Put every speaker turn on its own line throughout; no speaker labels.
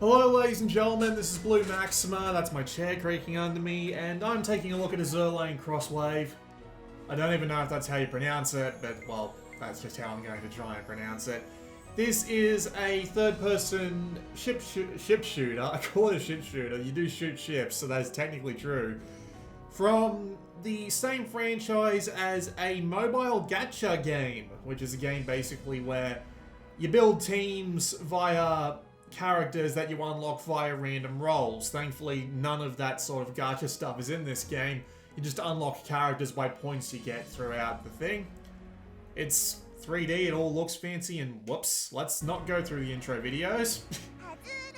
Hello ladies and gentlemen, this is Blue Maxima, that's my chair creaking under me, and I'm taking a look at Azur Crosswave. I don't even know if that's how you pronounce it, but well, that's just how I'm going to try and pronounce it. This is a third-person ship shooter. I call it a ship shooter. You do shoot ships, so that is technically true. From the same franchise as a mobile gacha game, which is a game basically where you build teams via characters that you unlock via random rolls. Thankfully, none of that sort of gacha stuff is in this game. You just unlock characters by points you get throughout the thing. It's 3D, it all looks fancy, and whoops, let's not go through the intro videos.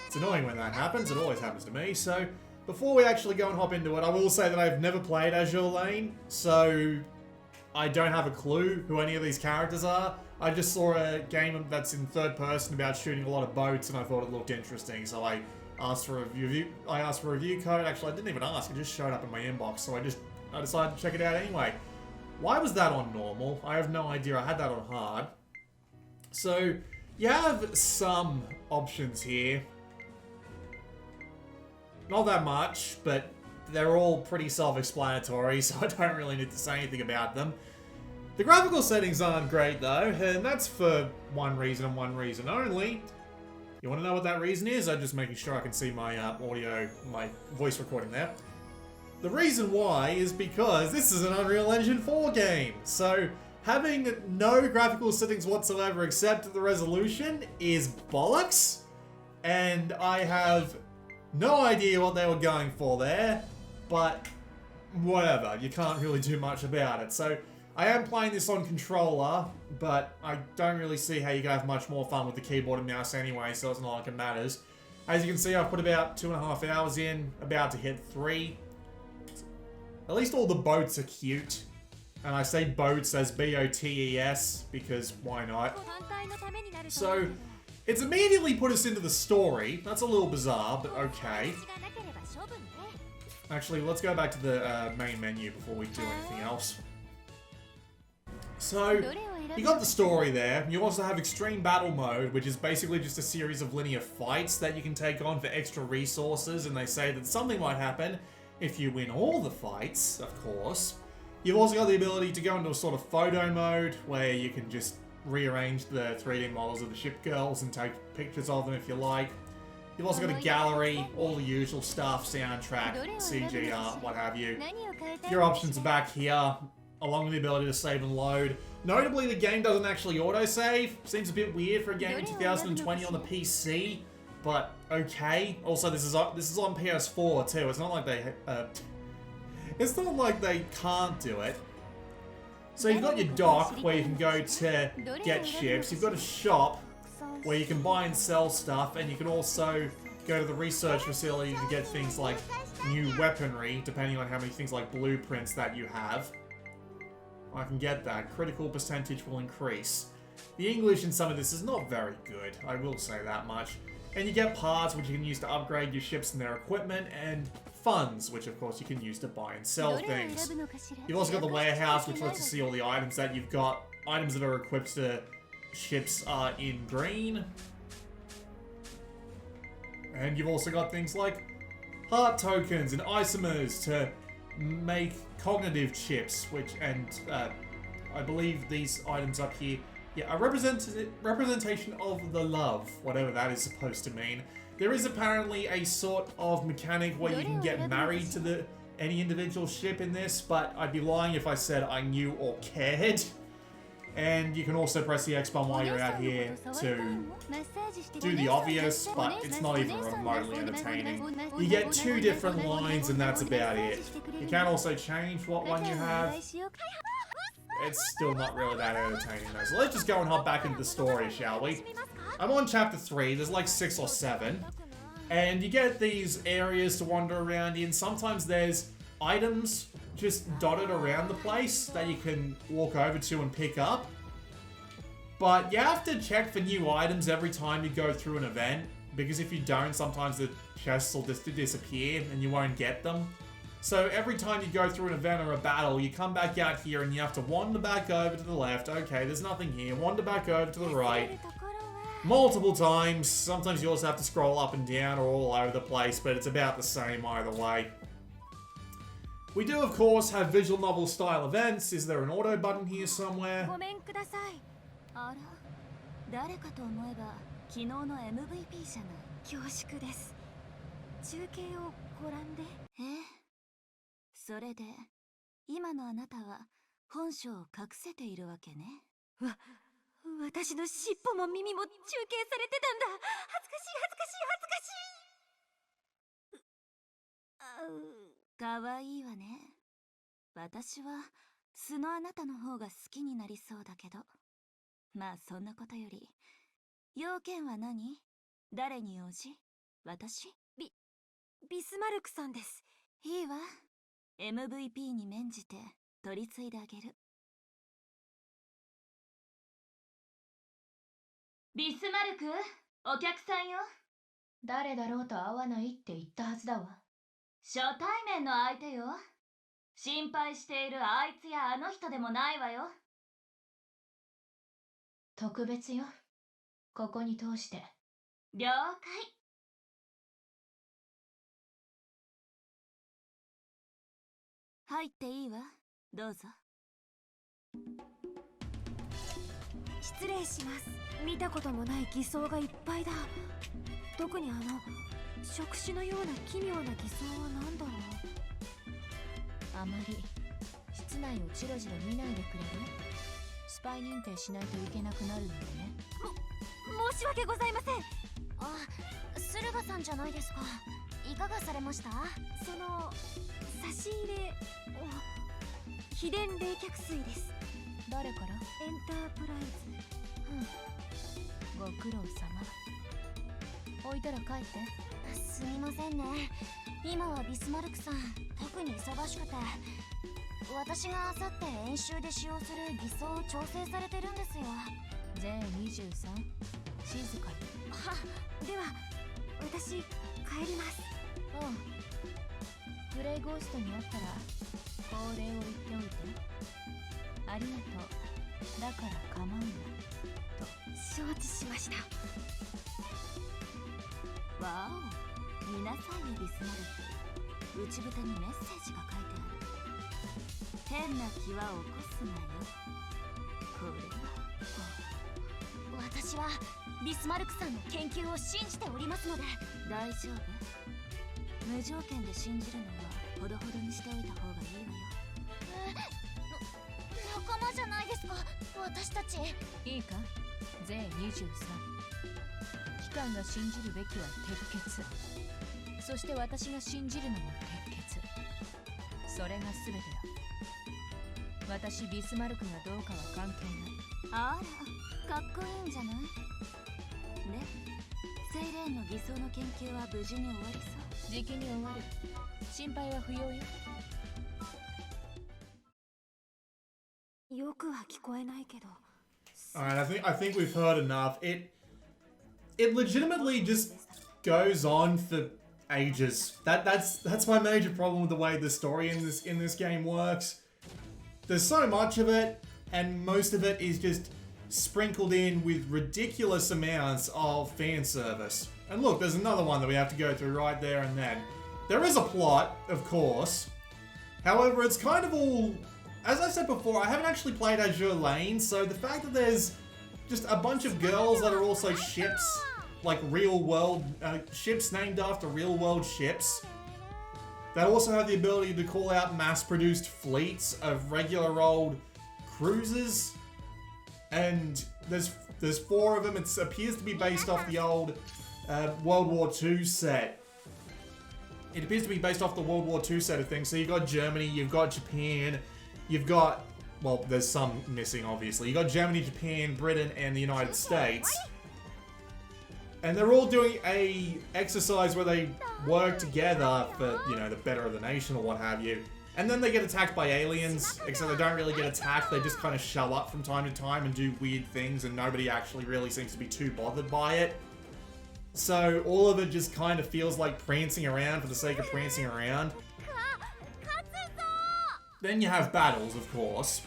It's annoying when that happens, it always happens to me. So, before we actually go and hop into it, I will say that I've never played Azur, so I don't have a clue who any of these characters are. I just saw a game that's in third person about shooting a lot of boats, and I thought it looked interesting, so I asked for a review code. Actually, I didn't even ask, it just showed up in my inbox, so I decided to check it out anyway. Why was that on normal? I have no idea. I had that on hard. So, you have some options here. Not that much, but they're all pretty self-explanatory, so I don't really need to say anything about them. The graphical settings aren't great though, and that's for one reason and one reason only. You want to know what that reason is? I'm just making sure I can see my my voice recording there. The reason why is because this is an Unreal Engine 4 game, so having no graphical settings whatsoever except the resolution is bollocks, and I have no idea what they were going for there, but whatever, you can't really do much about it. So I am playing this on controller, but I don't really see how you can have much more fun with the keyboard and mouse anyway, so it's not like it matters. As you can see, I've put about 2.5 hours in, about to hit 3. At least all the boats are cute. And I say boats as B-O-T-E-S, because why not? So, it's immediately put us into the story. That's a little bizarre, but okay. Actually, let's go back to the main menu before we do anything else. So, you got the story there. You also have Extreme Battle Mode, which is basically just a series of linear fights that you can take on for extra resources, and they say that something might happen if you win all the fights, of course. You've also got the ability to go into a sort of photo mode, where you can just rearrange the 3D models of the ship girls and take pictures of them if you like. You've also got a gallery, all the usual stuff, soundtrack, CG art, what have you. Your options are back here, along with the ability to save and load. Notably, the game doesn't actually autosave. Seems a bit weird for a game in 2020 on the PC, but okay. Also, this is on PS4 too. It's not like they can't do it. So you've got your dock where you can go to get ships. You've got a shop where you can buy and sell stuff, and you can also go to the research facility to get things like new weaponry, depending on how many things like blueprints that you have. I can get that. Critical percentage will increase. The English in some of this is not very good, I will say that much. And you get parts which you can use to upgrade your ships and their equipment, and funds, which of course you can use to buy and sell things. You've also got the warehouse, which lets you see all the items that you've got. Items that are equipped to ships are in green. And you've also got things like heart tokens and isomers to make cognitive chips, I believe these items up here, yeah, a representation of the love, whatever that is supposed to mean. There is apparently a sort of mechanic where you can get married to any individual ship in this, but I'd be lying if I said I knew or cared. And you can also press the X button while you're out here to do the obvious, but it's not even remotely entertaining. You get 2 different lines and that's about it. You can also change what one you have. It's still not really that entertaining though. So let's just go and hop back into the story, shall we? I'm on chapter 3, there's like 6 or 7. And you get these areas to wander around in. Sometimes there's items just dotted around the place that you can walk over to and pick up. But you have to check for new items every time you go through an event, because if you don't, sometimes the chests will just disappear and you won't get them. So every time you go through an event or a battle, you come back out here and you have to wander back over to the left. Okay, there's nothing here. Wander back over to the right. multiple times. Sometimes you also have to scroll up and down or all over the place, but it's about the same either way. We do, of course, have visual novel style events. Is there an auto button here somewhere?
ごめんください。あら、誰かと思えば昨日の MVP じゃない。恐縮です。中継をご覧で。それで、今のあなたは本性を隠せているわけね。私の尻尾も耳も中継されてたんだ。恥ずかしい恥ずかしい恥ずかしい。かわいいわね。私は素のあなたの方が好きになりそうだけど。まあそんなことより、要件は何？誰に用事？私？ビスマルクさんです。いいわ。MVP に免じて取り継いであげる。ビスマルク、お客さんよ。誰だろうと会わないって言ったはずだわ。初対面の相手よ。心配しているあいつやあの人でもないわよ。特別よ。ここに通して。了解。入っていいわ。どうぞ。失礼します。見たこともない偽装がいっぱいだ。特に触手のような奇妙な偽装は何だろう。あまり室内をチロチロ見ないでくれる？スパイ認定しないといけなくなるのでね。申し訳ございません。駿河さんじゃないですか。いかがされました？その差し入れを。秘伝冷却水です。誰から？エンタープライズ。ご苦労様。置いたら帰って。すみませんね。今はビスマルクさん特に忙しくて、私があさって演習で使用する偽装を調整されてるんですよ。全23。静かに。では私帰ります。プレイゴーストに会ったらお礼を言っておいて。ありがとう。だから構うなと承知しました。わお、見なさいよビスマルク。内蓋にメッセージが書いてある。変な気は起こすなよ。これは。私はビスマルクさんの研究を信じておりますので。大丈夫。無条件で信じるのはほどほどにしておいた方がいいわよ。仲間じゃないですか、私たち。いいか、全23。機関が信じるべきは鉄血。そして私が信じるのも鉄血。それが全てだ。私ビスマルクがどうかは関係ない。あら、かっこいいんじゃない？で、セイレーンの偽装の研究は無事に終わりそう？じきに終わる。心配は不要よ。よくは聞こえないけど。
Alright, I think we've heard enough. It legitimately just goes on for ages. That's my major problem with the way the story in this game works. There's so much of it, and most of it is just sprinkled in with ridiculous amounts of fan service. And look, there's another one that we have to go through right there and then. There is a plot, of course. However, it's kind of all... As I said before, I haven't actually played Azur Lane, so the fact that there's just a bunch of girls that are also ships, like real-world ships named after real-world ships, that also have the ability to call out mass-produced fleets of regular old cruisers, and there's 4 of them. It appears to be based off the old World War II set. It appears to be based off the World War II set of things. So you've got Germany, you've got Japan, you've got, well, there's some missing, obviously. You've got Germany, Japan, Britain, and the United States. And they're all doing a exercise where they work together for, you know, the better of the nation or what have you. And then they get attacked by aliens, except they don't really get attacked. They just kind of show up from time to time and do weird things, and nobody actually really seems to be too bothered by it. So all of it just kind of feels like prancing around for the sake of prancing around. Then you have battles, of course.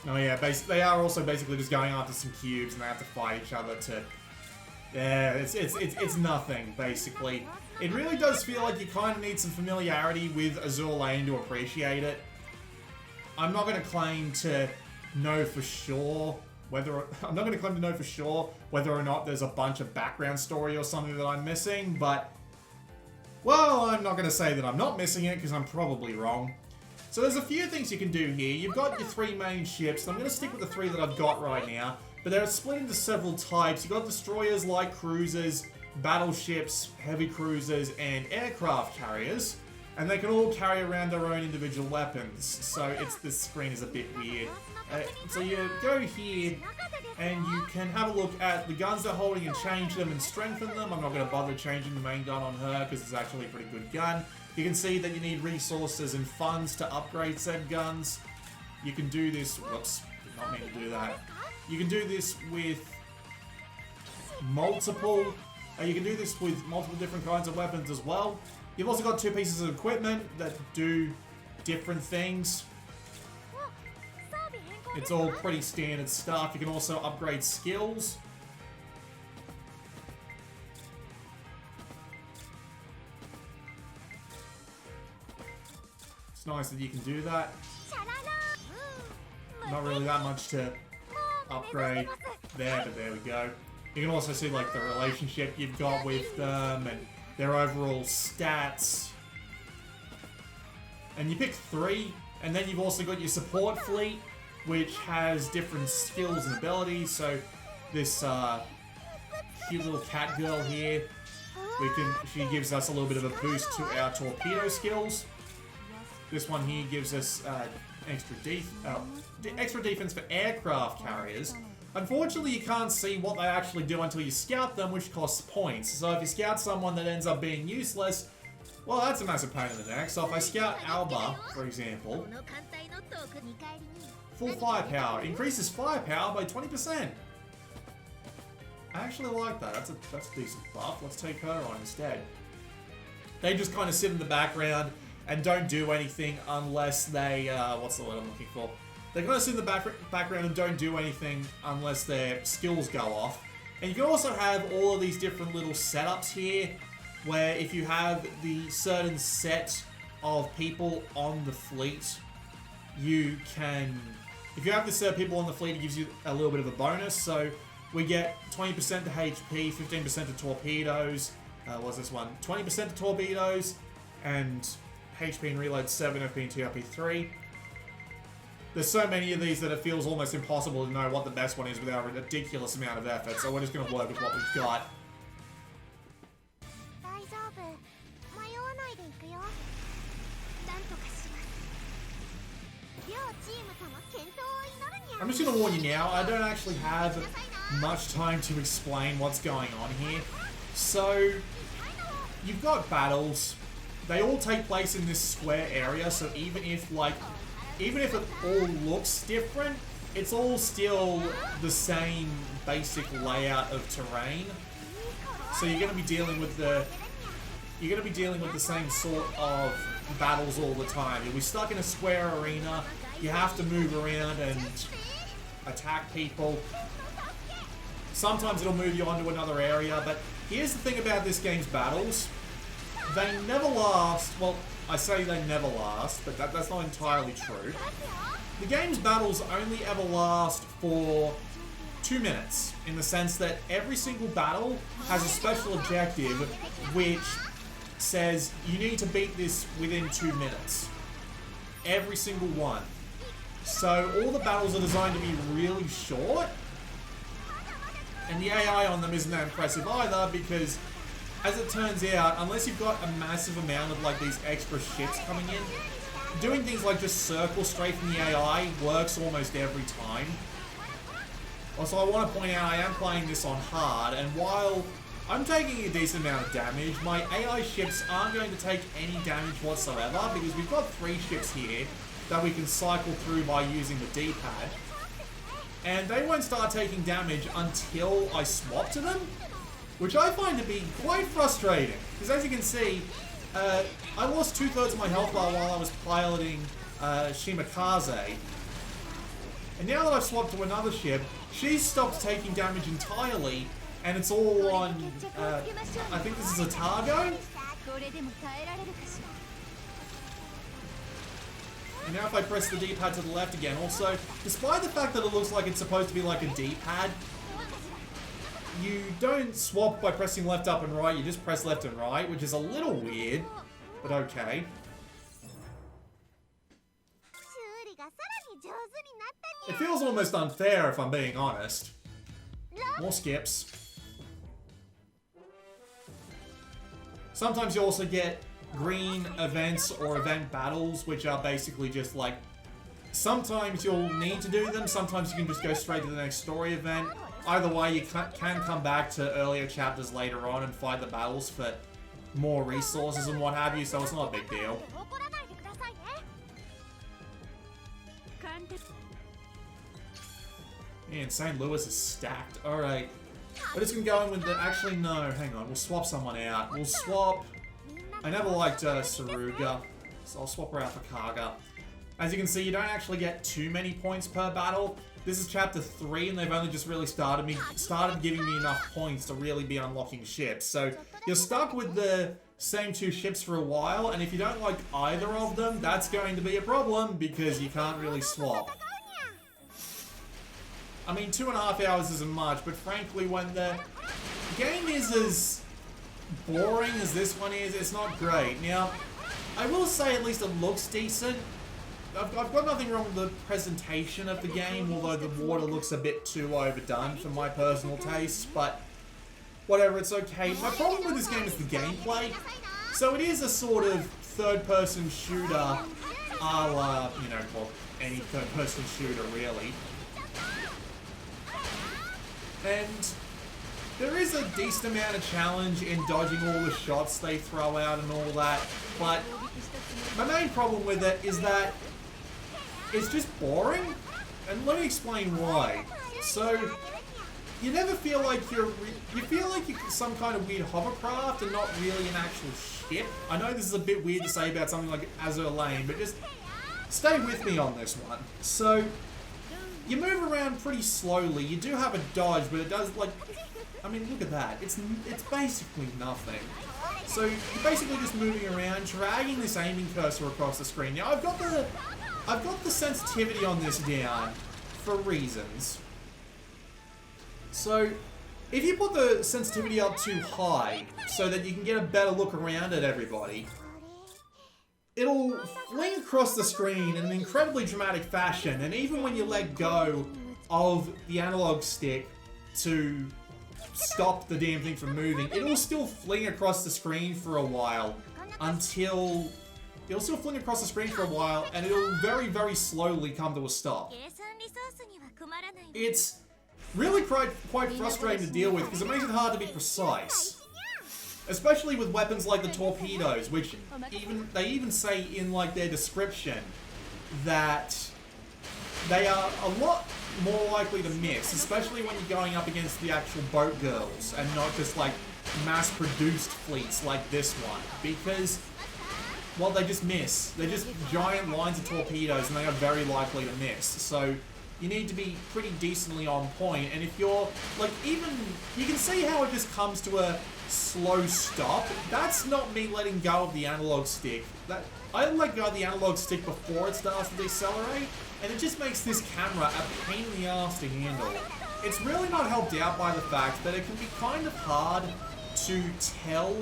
Oh yeah, they are also basically just going after some cubes and they have to fight each other to... Yeah, it's nothing, basically. It really does feel like you kind of need some familiarity with Azur Lane to appreciate it. I'm not going to claim to know for sure whether... I'm not going to claim to know for sure whether or not there's a bunch of background story or something that I'm missing, but... Well, I'm not going to say that I'm not missing it, because I'm probably wrong. So there's a few things you can do here. You've got your 3 main ships, and I'm going to stick with the 3 that I've got right now. But they're split into several types. You've got destroyers, light cruisers, battleships, heavy cruisers, and aircraft carriers. And they can all carry around their own individual weapons. So this screen is a bit weird. So you go here, and you can have a look at the guns they're holding and change them and strengthen them. I'm not going to bother changing the main gun on her, because it's actually a pretty good gun. You can see that you need resources and funds to upgrade said guns. You can do this... Whoops, did not mean to do that. You can do this with multiple... you can do this with multiple different kinds of weapons as well. You've also got 2 pieces of equipment that do different things. It's all pretty standard stuff. You can also upgrade skills. It's nice that you can do that. Not really that much to upgrade there, but there we go. You can also see like the relationship you've got with them and their overall stats. And you pick 3, and then you've also got your support fleet, which has different skills and abilities. So this cute little cat girl here, she gives us a little bit of a boost to our torpedo skills. This one here gives us extra defense for aircraft carriers. Unfortunately, you can't see what they actually do until you scout them, which costs points. So if you scout someone that ends up being useless, well, that's a massive pain in the neck. So if I scout Alba, for example, full firepower, increases firepower by 20%. I actually like that. That's a decent buff. Let's take her on instead. They just kind of sit in the background and don't do anything unless they, what's the word I'm looking for? They kind of sit in the background and don't do anything unless their skills go off. And you can also have all of these different little setups here, where if you have the certain set of people on the fleet, you can... If you have the set of people on the fleet, it gives you a little bit of a bonus. So we get 20% to HP, 15% to torpedoes. What's this one? 20% to torpedoes, and HP and reload 7, FP and TRP 3. There's so many of these that it feels almost impossible to know what the best one is without a ridiculous amount of effort, so we're just going to work with what we've got. I'm just going to warn you now, I don't actually have much time to explain what's going on here. So, you've got battles. They all take place in this square area, so even if it all looks different, it's all still the same basic layout of terrain. So you're going to be dealing with the same sort of battles all the time. You'll be stuck in a square arena. You have to move around and attack people. Sometimes it'll move you onto another area, but here's the thing about this game's battles. They never last. Well, I say they never last, but that's not entirely true. The game's battles only ever last for 2 minutes, in the sense that every single battle has a special objective which says you need to beat this within 2 minutes. Every single one. So all the battles are designed to be really short, and the AI on them isn't that impressive either, because as it turns out, unless you've got a massive amount of like these extra ships coming in, doing things like just circle strafing the AI works almost every time. Also, I want to point out I am playing this on hard, and while I'm taking a decent amount of damage, my AI ships aren't going to take any damage whatsoever, because we've got 3 ships here that we can cycle through by using the D-pad. And they won't start taking damage until I swap to them, which I find to be quite frustrating. Because as you can see, I lost 2/3 of my health bar while I was piloting Shimakaze. And now that I've swapped to another ship, she's stopped taking damage entirely, and it's all on, I think this is a Targo? And now if I press the D-pad to the left again, also, despite the fact that it looks like it's supposed to be like a D-pad, you don't swap by pressing left, up, and right, you just press left and right, which is a little weird, but okay. It feels almost unfair if I'm being honest. More skips. Sometimes you also get green events or event battles, which are basically just like, sometimes you'll need to do them, sometimes you can just go straight to the next story event. Either way, you can come back to earlier chapters later on and fight the battles for more resources and what have you, so it's not a big deal. Man, St. Louis is stacked. Alright. We're just gonna go in with the... Actually, no, hang on. We'll swap someone out. We'll swap... I never liked Saruga, so I'll swap her out for Kaga. As you can see, you don't actually get too many points per battle. This is chapter 3, and they've only just really started giving me enough points to really be unlocking ships. So you're stuck with the same 2 ships for a while, and if you don't like either of them, that's going to be a problem because you can't really swap. I mean, 2.5 hours isn't much, but frankly, when the game is as boring as this one is, it's not great. Now, I will say at least it looks decent. I've got nothing wrong with the presentation of the game, although the water looks a bit too overdone for my personal taste, but whatever, it's okay. My problem with this game is the gameplay. So it is a sort of third-person shooter, a la, you know, well, any third-person shooter, really. And there is a decent amount of challenge in dodging all the shots they throw out and all that, but my main problem with it is that it's just boring, and let me explain why. So, you never feel like you feel like you're some kind of weird hovercraft and not really an actual ship. I know this is a bit weird to say about something like Azur Lane, but just stay with me on this one. So, you move around pretty slowly. You do have a dodge, but it does, like, I mean, look at that. It's basically nothing. So you're basically just moving around, dragging this aiming cursor across the screen. Now I've got the sensitivity on this down for reasons. So if you put the sensitivity up too high so that you can get a better look around at everybody, it'll fling across the screen in an incredibly dramatic fashion, and even when you let go of the analog stick to stop the damn thing from moving, it'll still fling across the screen for a while until... It'll still fling across the screen for a while, and it'll very, very slowly come to a stop. It's really quite frustrating to deal with because it makes it hard to be precise. Especially with weapons like the torpedoes, which they even say in like their description that they are a lot more likely to miss, especially when you're going up against the actual boat girls and not just like mass-produced fleets like this one, because, well, they just miss. They're just giant lines of torpedoes and they are very likely to miss. So you need to be pretty decently on point, and if you're like, even you can see how it just comes to a slow stop. That's not me letting go of the analog stick. I let go of the analog stick before it starts to decelerate, and it just makes this camera a pain in the ass to handle. It's really not helped out by the fact that it can be kind of hard to tell.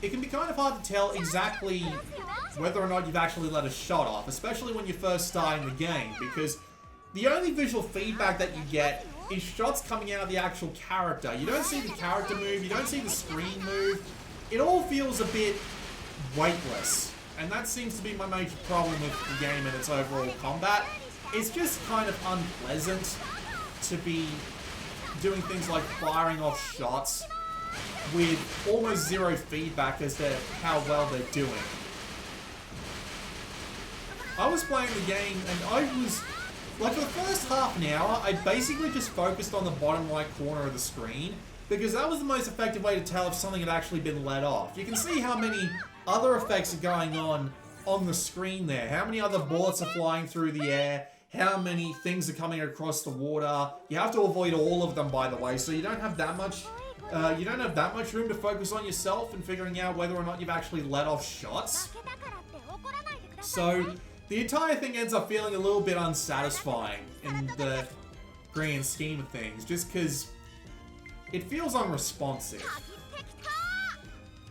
It can be kind of hard to tell exactly whether or not you've actually let a shot off, especially when you're first starting the game, because the only visual feedback that you get is shots coming out of the actual character. You don't see the character move, you don't see the screen move. It all feels a bit weightless, and that seems to be my major problem with the game and its overall combat. It's just kind of unpleasant to be doing things like firing off shots with almost zero feedback as to how well they're doing. I was playing the game and I was, like, for the first half an hour, I basically just focused on the bottom right corner of the screen, because that was the most effective way to tell if something had actually been let off. You can see how many other effects are going on the screen there, how many other bullets are flying through the air, how many things are coming across the water. You have to avoid all of them, by the way, so you don't have that much room to focus on yourself and figuring out whether or not you've actually let off shots. So the entire thing ends up feeling a little bit unsatisfying in the grand scheme of things, just because it feels unresponsive,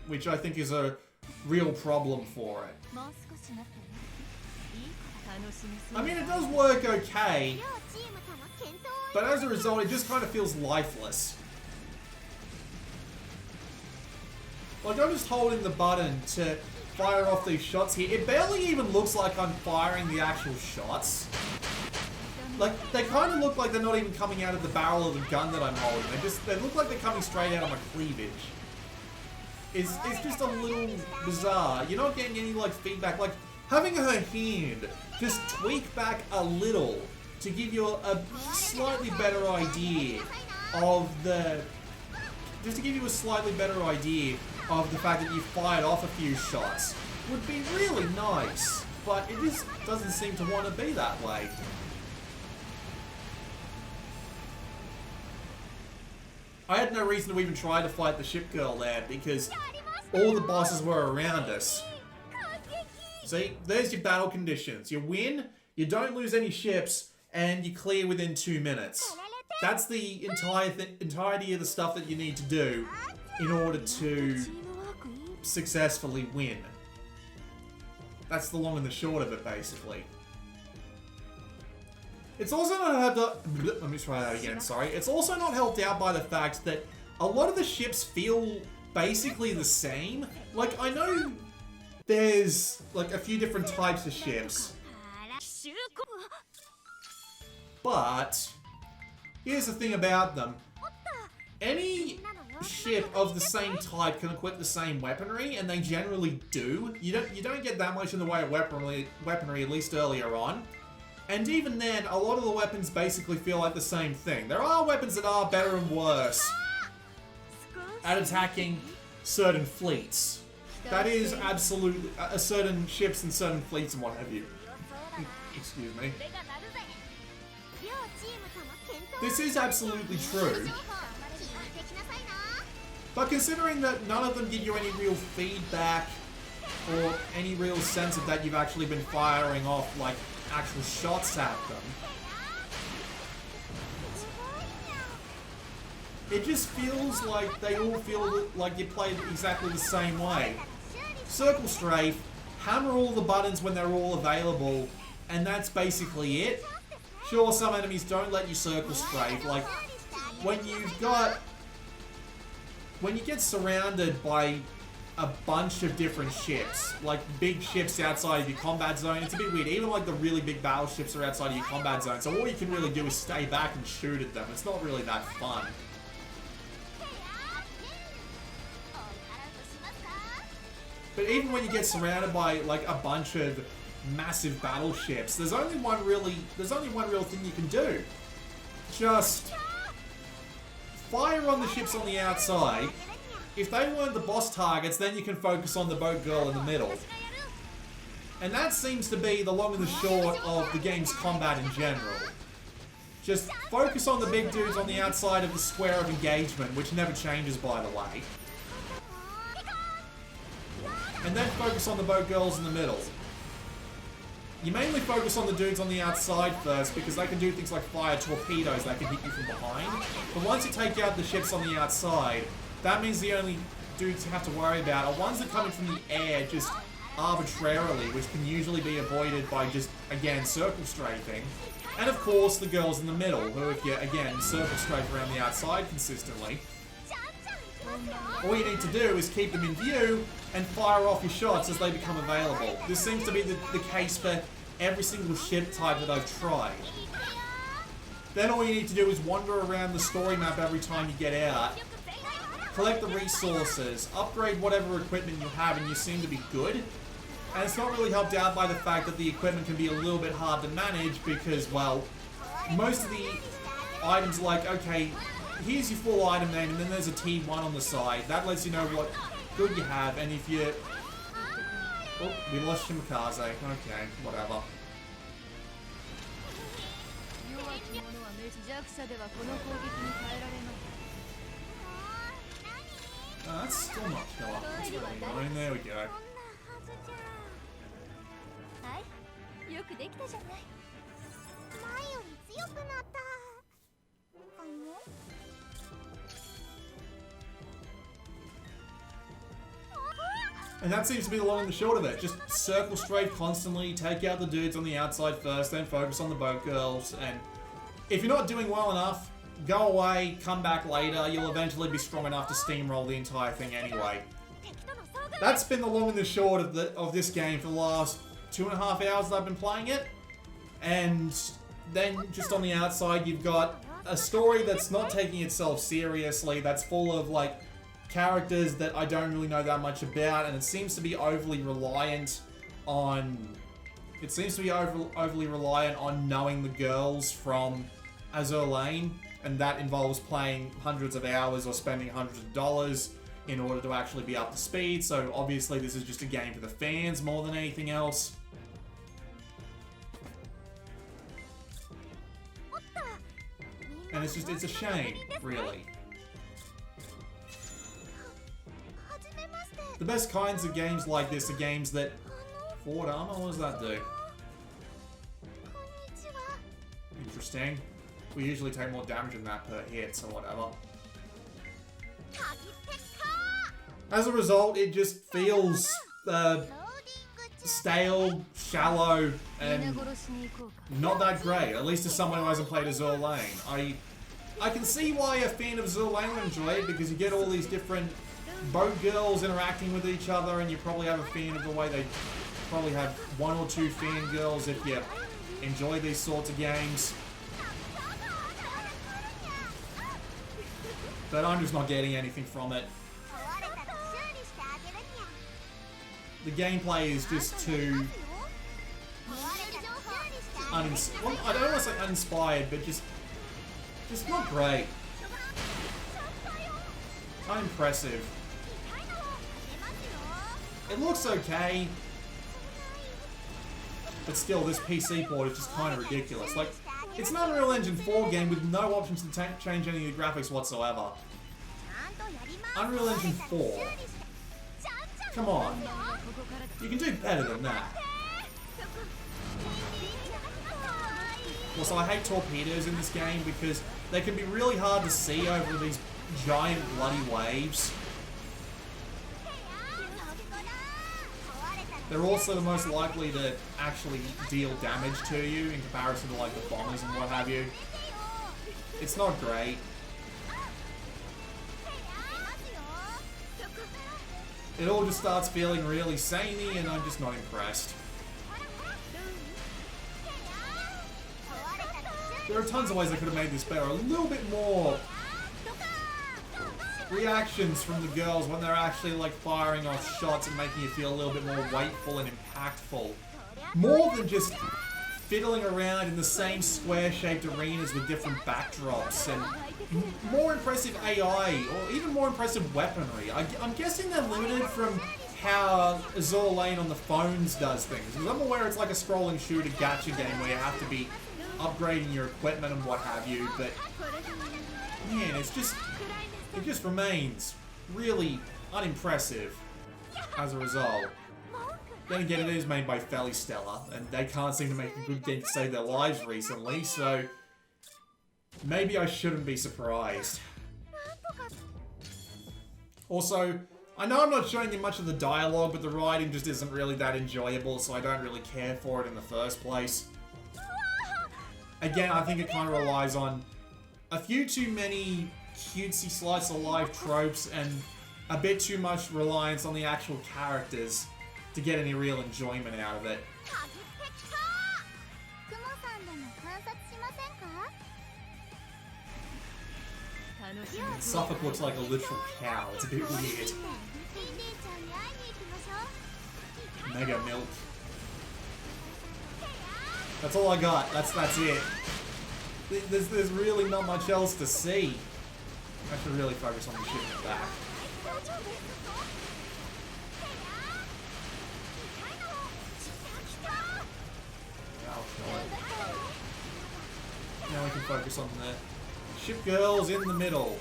which I think is a real problem for it. I mean, it does work okay, but as a result, it just kind of feels lifeless. Like, I'm just holding the button to fire off these shots here. It barely even looks like I'm firing the actual shots. Like, they kind of look like they're not even coming out of the barrel of the gun that I'm holding. They look like they're coming straight out of my cleavage. It's just a little bizarre. You're not getting any, like, feedback. Like, having her hand just tweak back a little to give you a slightly better idea of the... Just to give you a slightly better idea of the fact that you fired off a few shots would be really nice. But it just doesn't seem to want to be that way. I had no reason to even try to fight the ship girl there because all the bosses were around us. See, there's your battle conditions. You win, you don't lose any ships, and you clear within 2 minutes. That's the entirety of the stuff that you need to do in order to successfully win. That's the long and the short of it, basically. It's also not helped. Let me try that again. Sorry. It's also not helped out by the fact that a lot of the ships feel basically the same. Like, I know there's like a few different types of ships, but here's the thing about them. Any ship of the same type can equip the same weaponry, and they generally do. You don't get that much in the way of weaponry, at least earlier on. And even then, a lot of the weapons basically feel like the same thing. There are weapons that are better and worse at attacking certain fleets. That is absolutely certain ships and certain fleets and what have you. Excuse me. This is absolutely true. But considering that none of them give you any real feedback or any real sense of that you've actually been firing off like actual shots at them, it just feels like they all feel like you played exactly the same way. Circle strafe, hammer all the buttons when they're all available, and that's basically it. Sure, some enemies don't let you circle strafe, like when you get surrounded by a bunch of different ships, like big ships outside of your combat zone, it's a bit weird. Even like the really big battleships are outside of your combat zone, so all you can really do is stay back and shoot at them. It's not really that fun. But even when you get surrounded by like a bunch of massive battleships, there's only one real thing you can do. Just fire on the ships on the outside. If they weren't the boss targets, then you can focus on the boat girl in the middle. And that seems to be the long and the short of the game's combat in general. Just focus on the big dudes on the outside of the square of engagement, which never changes, by the way. And then focus on the boat girls in the middle. You mainly focus on the dudes on the outside first, because they can do things like fire torpedoes that can hit you from behind. But once you take out the ships on the outside, that means the only dudes you have to worry about are ones that come in from the air just arbitrarily, which can usually be avoided by just, again, circle strafing. And of course, the girls in the middle, who if you, again, circle strafe around the outside consistently, all you need to do is keep them in view and fire off your shots as they become available. This seems to be the case for every single ship type that I've tried. Then all you need to do is wander around the story map every time you get out, collect the resources, upgrade whatever equipment you have, and you seem to be good. And it's not really helped out by the fact that the equipment can be a little bit hard to manage because, well, most of the items like, okay, here's your full item name, and then there's a T1 on the side. That lets you know what good you have, and if you... Oh, we lost Shimikaze. Okay, whatever. Oh, that's still not killer. That's really annoying. There we go.
はいよくできたじゃない前より強くなったかも
And that seems to be the long and the short of it. Just circle straight constantly, take out the dudes on the outside first, then focus on the boat girls. And if you're not doing well enough, go away, come back later. You'll eventually be strong enough to steamroll the entire thing anyway. That's been the long and the short of this game for the last 2.5 hours that I've been playing it. And then just on the outside, you've got a story that's not taking itself seriously, that's full of like characters that I don't really know that much about, and it seems to be overly reliant on knowing the girls from Azur Lane, and that involves playing hundreds of hours or spending hundreds of dollars in order to actually be up to speed. So obviously this is just a game for the fans more than anything else. And it's a shame, really. The best kinds of games like this are games that... Forward armor? What does that do? Interesting. We usually take more damage than that per hit, so whatever. As a result, it just feels stale, shallow, and not that great. At least to someone who hasn't played Azur Lane. I can see why a fan of Azur Lane would enjoy it, because you get all these different boat girls interacting with each other, and you probably have a fan of the way they probably have 1 or 2 fangirls if you enjoy these sorts of games. But I'm just not getting anything from it. The gameplay is just too... well, I don't want to say uninspired, but just not great. Unimpressive. It looks okay, but still, this PC port is just kind of ridiculous. Like, it's an Unreal Engine 4 game with no options to change any of the graphics whatsoever. Unreal Engine 4. Come on. You can do better than that. Also, I hate torpedoes in this game because they can be really hard to see over these giant bloody waves. They're also the most likely to actually deal damage to you in comparison to like the bombers and what have you. It's not great. It all just starts feeling really samey, and I'm just not impressed. There are tons of ways I could have made this better. A little bit more reactions from the girls when they're actually like firing off shots and making you feel a little bit more weightful and impactful. More than just fiddling around in the same square-shaped arenas with different backdrops, and more impressive AI, or even more impressive weaponry. I'm guessing they're limited from how Azur Lane on the phones does things. Because I'm aware it's like a scrolling shooter gacha game where you have to be upgrading your equipment and what have you, but man, it just remains really unimpressive as a result. Then again, it is made by Fairly Stellar, and they can't seem to make a good game to save their lives recently, so maybe I shouldn't be surprised. Also, I know I'm not showing you much of the dialogue, but the writing just isn't really that enjoyable, so I don't really care for it in the first place. Again, I think it kind of relies on a few too many cutesy slice of life tropes and a bit too much reliance on the actual characters to get any real enjoyment out of it. Suffolk looks like a literal cow. It's a bit weird. Mega milk. That's all I got. That's it. There's really not much else to see. I should really focus on the shit in the back. Now we can focus on the ship girls in the middle.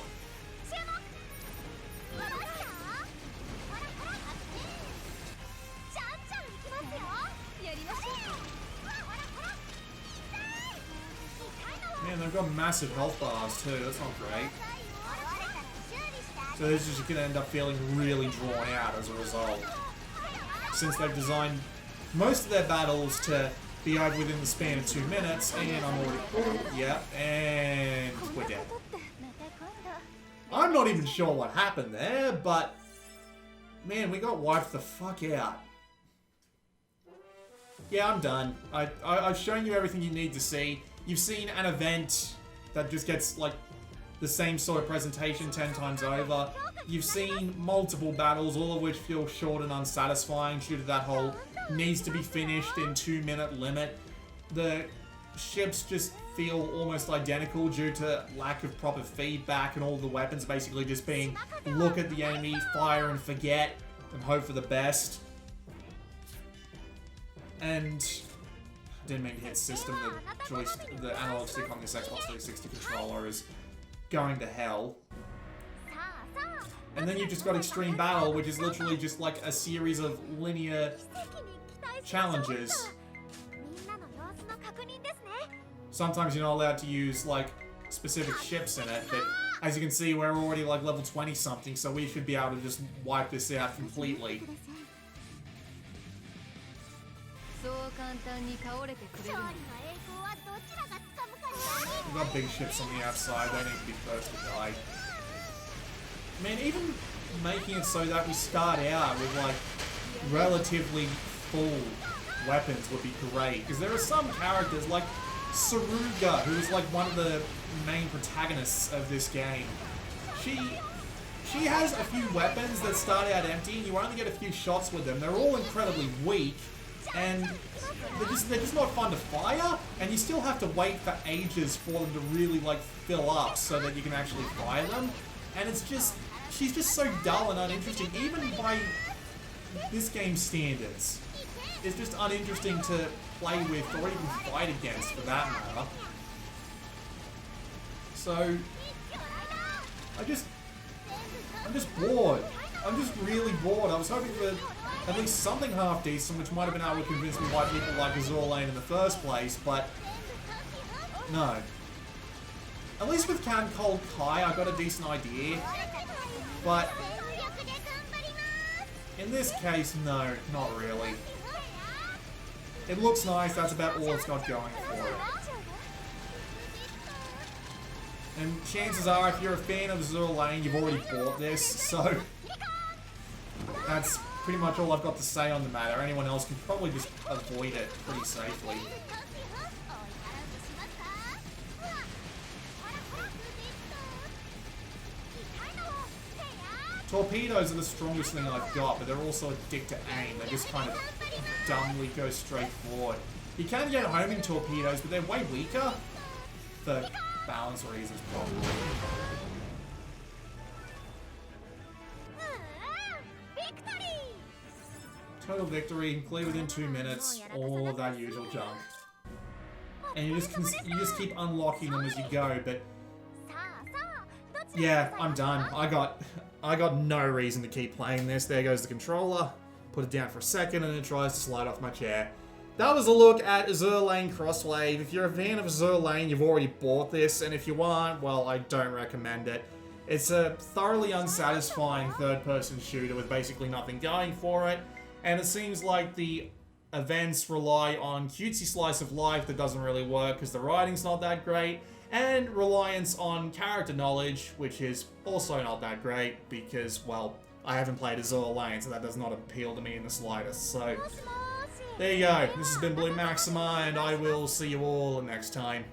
Man, they've got massive health bars too, that's not great. So this is just going to end up feeling really drawn out as a result. Since they've designed most of their battles to be over within the span of 2 minutes, and I'm already... Oh, yeah, and we're dead. I'm not even sure what happened there, but... Man, we got wiped the fuck out. Yeah, I'm done. I've shown you everything you need to see. You've seen an event that just gets, like, the same sort of presentation 10 times over. You've seen multiple battles, all of which feel short and unsatisfying due to that whole needs to be finished in 2-minute limit. The ships just feel almost identical due to lack of proper feedback, and all the weapons basically just being look at the enemy, fire and forget, and hope for the best. And didn't mean to hit system. The analog stick on this Xbox 360 controller is going to hell. And then you've just got Extreme Battle, which is literally just like a series of linear challenges. Sometimes you're not allowed to use like specific ships in it, but as you can see, we're already like level 20 something, so we should be able to just wipe this out completely. We've got big ships on the outside, they need to be first to die. Man, even making it so that we start out with like relatively full weapons would be great, because there are some characters like Saruga, who is like one of the main protagonists of this game. She has a few weapons that start out empty, and you only get a few shots with them. They're all incredibly weak, and they're just not fun to fire, and you still have to wait for ages for them to really like fill up so that you can actually fire them. And it's just, she's just so dull and uninteresting, even by this game's standards. It's just uninteresting to play with or even fight against, for that matter. So, I'm just bored. I'm just really bored. I was hoping for at least something half decent, which might have been able to convince me why people like Azur Lane in the first place, but no. At least with Can Cold Kai, I got a decent idea, but in this case, no, not really. It looks nice, that's about all it's got going for it. And chances are, if you're a fan of Azur Lane, you've already bought this, so that's pretty much all I've got to say on the matter. Anyone else can probably just avoid it pretty safely. Torpedoes are the strongest thing I've got, but they're also a dick to aim. They just kind of dumbly go straight forward. You can get homing torpedoes, but they're way weaker for balance reasons, probably. Total victory, clear within 2 minutes, all of that usual junk. And you just keep unlocking them as you go, but yeah, I'm done. I got no reason to keep playing this. There goes the controller. Put it down for a second and it tries to slide off my chair. That was a look at Azur Lane Crosswave. If you're a fan of Azur Lane, you've already bought this, and if you aren't, well, I don't recommend it. It's a thoroughly unsatisfying third-person shooter with basically nothing going for it, and it seems like the events rely on cutesy slice of life that doesn't really work because the writing's not that great, and reliance on character knowledge, which is also not that great because, well, I haven't played Azur Lane, so that does not appeal to me in the slightest. So, there you go. This has been Blue Maxima, and I will see you all next time.